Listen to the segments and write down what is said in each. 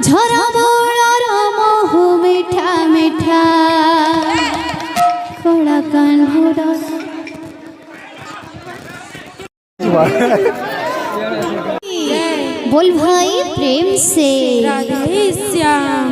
ঝরা বড়র মহু মিঠা মিঠা কড়া কান্হুর बोल भाई प्रेम से राधे श्याम।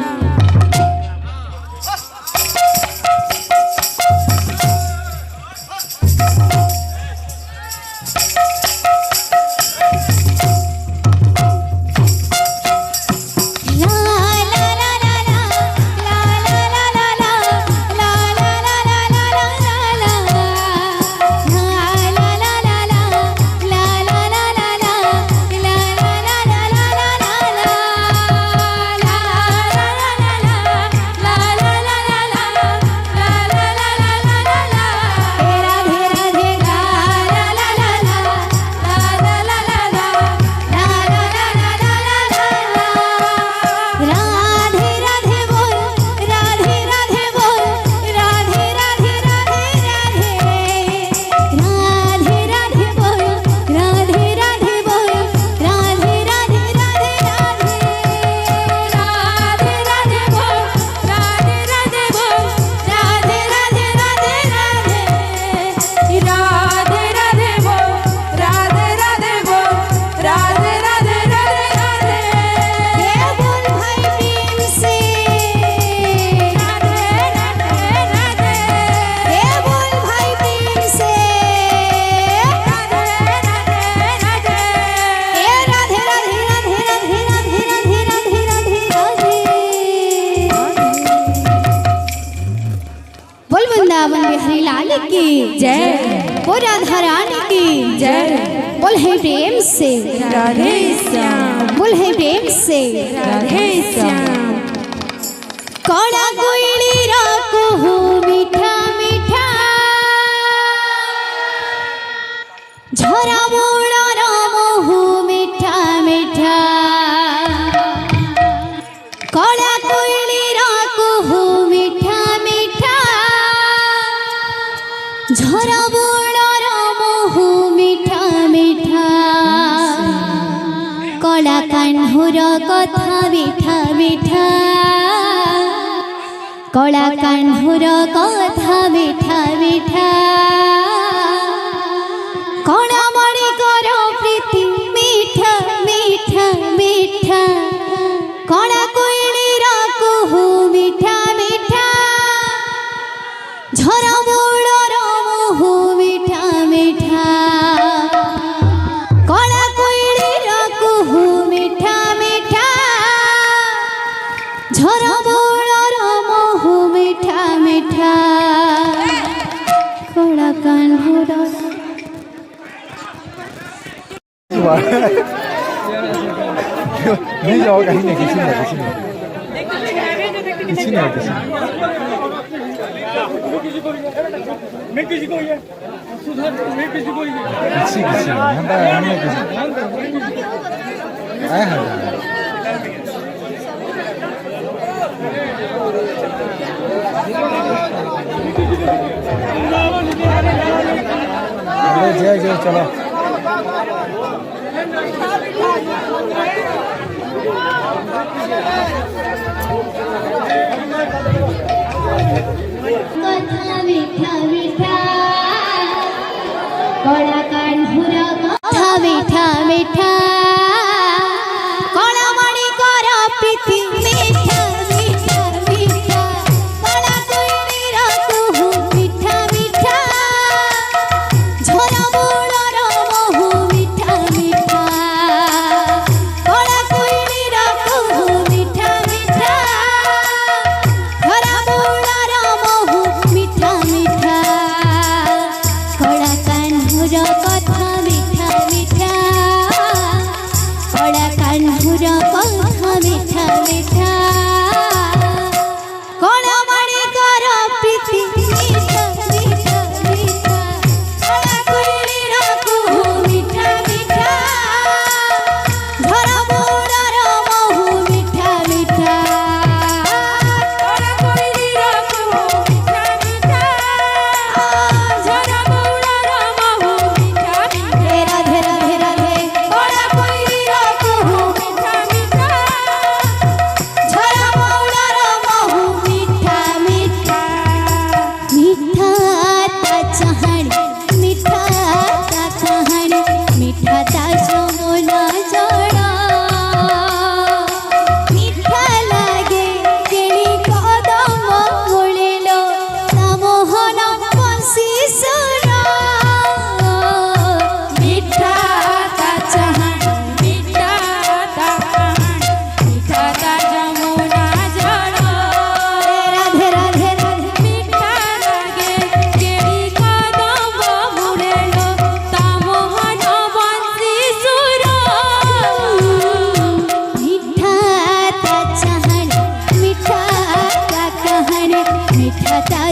बिहारी लाल की जय, वो राधा रानी की जय। बोल है प्रेम से राधे श्याम, बोल है प्रेम से राधे श्याम। कड़ा कोयली राको हो मीठा मीठा झरा मोड़ा राम हो मीठा मीठा कड़ा कोयली राको हो मीठा मीठा झरा मोड़ा राम हो मीठा मीठा कड़ा कान्हुर कथा मीठा मीठा कड़ा कान्हुर कथा मीठा मीठा कड़ा मणि कर प्रीति मीठा मीठा मीठा कड़ा कोयली राको हो मीठा मीठा झरा मोड़ राम हो मीठा मीठा कड़ा कोयली राको हो मीठा मीठा झरा मोड़ राम हो मीठा मीठा कड़ा कान्हुर नहीं जाओ कहीं नहीं किसी नहीं किसी नहीं किसी नहीं किसी मैं किसी को ये सुधार मैं किसी को ये किसी किसी हम नहीं किसी आए हैं जय जय चलो कथा मीठा मीठा कड़ा कान्हुर कथा मीठा मीठा कड़ा मणि कर प्रीति मीठा मीठा मीठा कड़ा कोयली राको हो मीठा मीठा झरा मोड़ राम हो मीठा मीठा कड़ा कोयली राको हो मीठा मीठा झरा मोड़ राम हो मीठा मीठा कड़ा कान्हुर कथा मीठा मीठा कड़ा कान्हुर कथा मीठा मीठा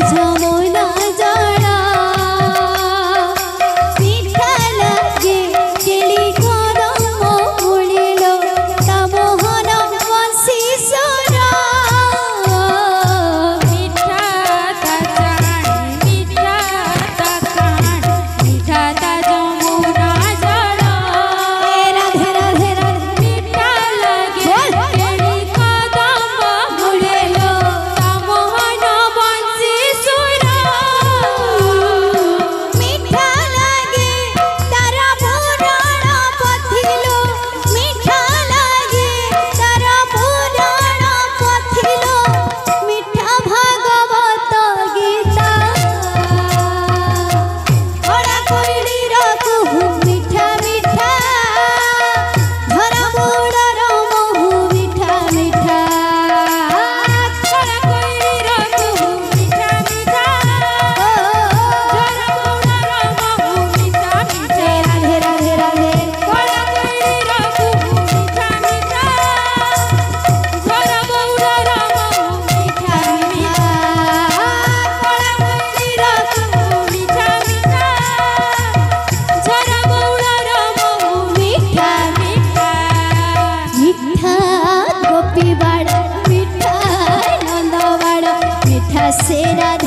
যমুনা জড়া মিঠা লাগে কেলি কদম উড়িল তা মোহন বংশী সুরা মিঠা তা জানি মিঠা তা কান মিঠা তা যমুনা জড়া এ রাধে রাধে রাধে মিঠা লাগে কেলি কদম উড়িল তা মোহন বংশী সুরা মিঠা লাগে তারা পুরাণ পথিল মিঠা লাগে তারা পুরাণ পথিল মিঠা ভাগবত গীতা ওরা কইলি রাখু মিঠা মিঠা ধরা বুড়ার মহু মিঠা মিঠা ধরা কইলি রাখু মিঠা মিঠা ধরা বুড়ার মহু মিঠা মিঠা রাধে রাধে রাধে ধরা কইলি রাখু মিঠা মিঠা ধরা বুড়ার মহু মিঠা মিঠা ধরা কইলি রাখু মিঠা মিঠা ধরা বুড়ার মহু মিঠা মিঠা মিঠা গোপী বাড় মিঠা নন্দ বাড় মিঠা সে রাধে